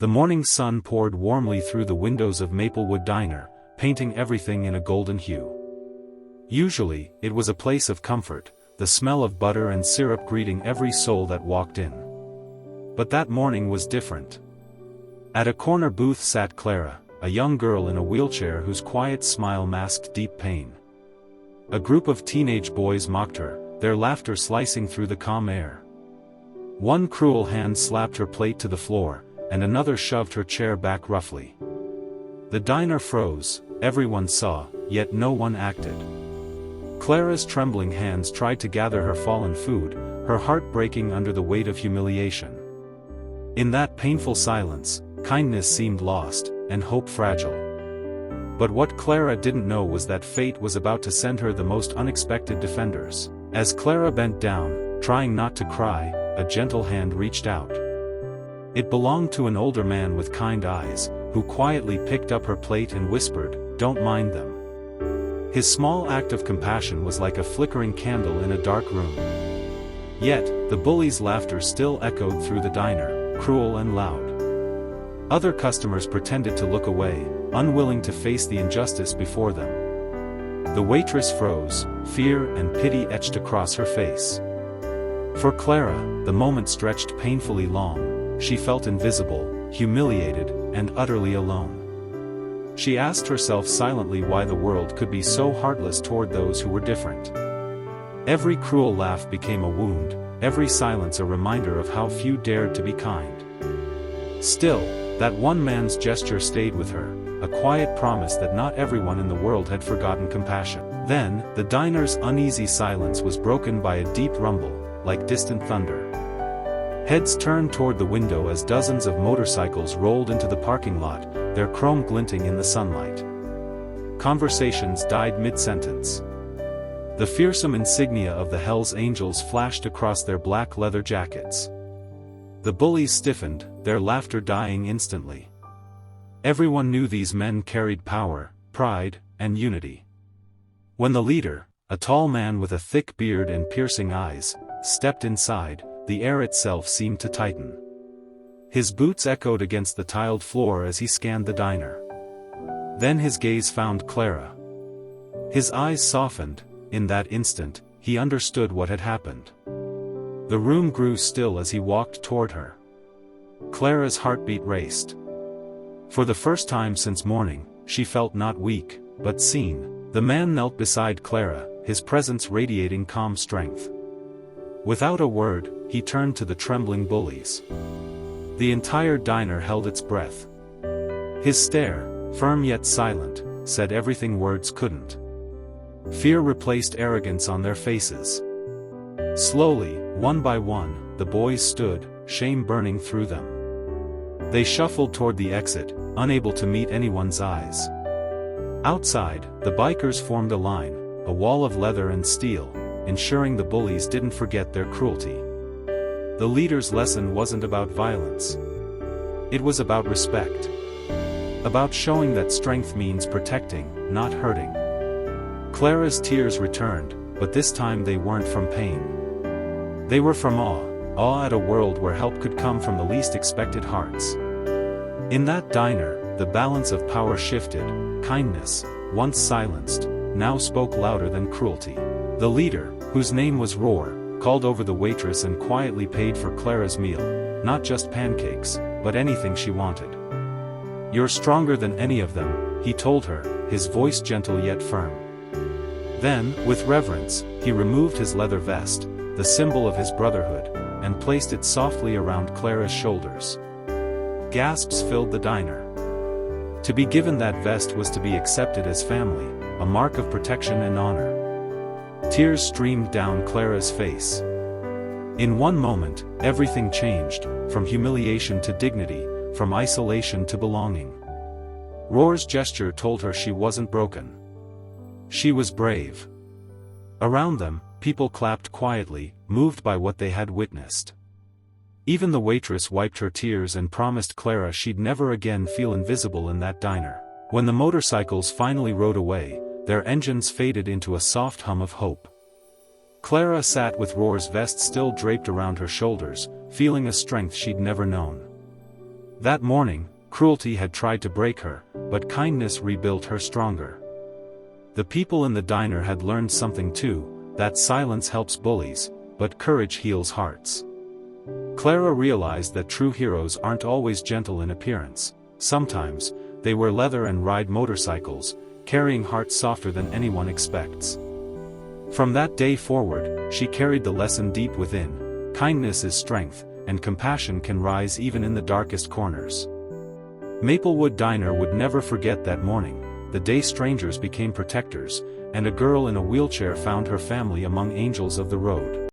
The morning sun poured warmly through the windows of Maplewood Diner, painting everything in a golden hue. Usually, it was a place of comfort, the smell of butter and syrup greeting every soul that walked in. But that morning was different. At a corner booth sat Clara, a young girl in a wheelchair whose quiet smile masked deep pain. A group of teenage boys mocked her, their laughter slicing through the calm air. One cruel hand slapped her plate to the floor, and another shoved her chair back roughly. The diner froze, everyone saw, yet no one acted. Clara's trembling hands tried to gather her fallen food, her heart breaking under the weight of humiliation. In that painful silence, kindness seemed lost, and hope fragile. But what Clara didn't know was that fate was about to send her the most unexpected defenders. As Clara bent down, trying not to cry, a gentle hand reached out. It belonged to an older man with kind eyes, who quietly picked up her plate and whispered, "Don't mind them." His small act of compassion was like a flickering candle in a dark room. Yet, the bullies' laughter still echoed through the diner, cruel and loud. Other customers pretended to look away, unwilling to face the injustice before them. The waitress froze, fear and pity etched across her face. For Clara, the moment stretched painfully long. She felt invisible, humiliated, and utterly alone. She asked herself silently why the world could be so heartless toward those who were different. Every cruel laugh became a wound, every silence a reminder of how few dared to be kind. Still, that one man's gesture stayed with her, a quiet promise that not everyone in the world had forgotten compassion. Then, the diner's uneasy silence was broken by a deep rumble, like distant thunder. Heads turned toward the window as dozens of motorcycles rolled into the parking lot, their chrome glinting in the sunlight. Conversations died mid-sentence. The fearsome insignia of the Hells Angels flashed across their black leather jackets. The bullies stiffened, their laughter dying instantly. Everyone knew these men carried power, pride, and unity. When the leader, a tall man with a thick beard and piercing eyes, stepped inside, the air itself seemed to tighten. His boots echoed against the tiled floor as he scanned the diner. Then his gaze found Clara. His eyes softened. In that instant, he understood what had happened. The room grew still as he walked toward her. Clara's heartbeat raced. For the first time since morning, she felt not weak, but seen. The man knelt beside Clara, his presence radiating calm strength. Without a word, he turned to the trembling bullies. The entire diner held its breath. His stare, firm yet silent, said everything words couldn't. Fear replaced arrogance on their faces. Slowly, one by one, the boys stood, shame burning through them. They shuffled toward the exit, unable to meet anyone's eyes. Outside, the bikers formed a line, a wall of leather and steel, ensuring the bullies didn't forget their cruelty. The leader's lesson wasn't about violence. It was about respect. About showing that strength means protecting, not hurting. Clara's tears returned, but this time they weren't from pain. They were from awe at a world where help could come from the least expected hearts. In that diner, the balance of power shifted. Kindness, once silenced, now spoke louder than cruelty. The leader, whose name was Roar, called over the waitress and quietly paid for Clara's meal, not just pancakes, but anything she wanted. "You're stronger than any of them," he told her, his voice gentle yet firm. Then, with reverence, he removed his leather vest, the symbol of his brotherhood, and placed it softly around Clara's shoulders. Gasps filled the diner. To be given that vest was to be accepted as family, a mark of protection and honor. Tears streamed down Clara's face. In one moment, everything changed, from humiliation to dignity, from isolation to belonging. Roar's gesture told her she wasn't broken. She was brave. Around them, people clapped quietly, moved by what they had witnessed. Even the waitress wiped her tears and promised Clara she'd never again feel invisible in that diner. When the motorcycles finally rode away, their engines faded into a soft hum of hope. Clara sat with Roar's vest still draped around her shoulders, feeling a strength she'd never known. That morning, cruelty had tried to break her, but kindness rebuilt her stronger. The people in the diner had learned something too, that silence helps bullies, but courage heals hearts. Clara realized that true heroes aren't always gentle in appearance. Sometimes, they wear leather and ride motorcycles, carrying hearts softer than anyone expects. From that day forward, she carried the lesson deep within: kindness is strength, and compassion can rise even in the darkest corners. Maplewood Diner would never forget that morning, the day strangers became protectors, and a girl in a wheelchair found her family among angels of the road.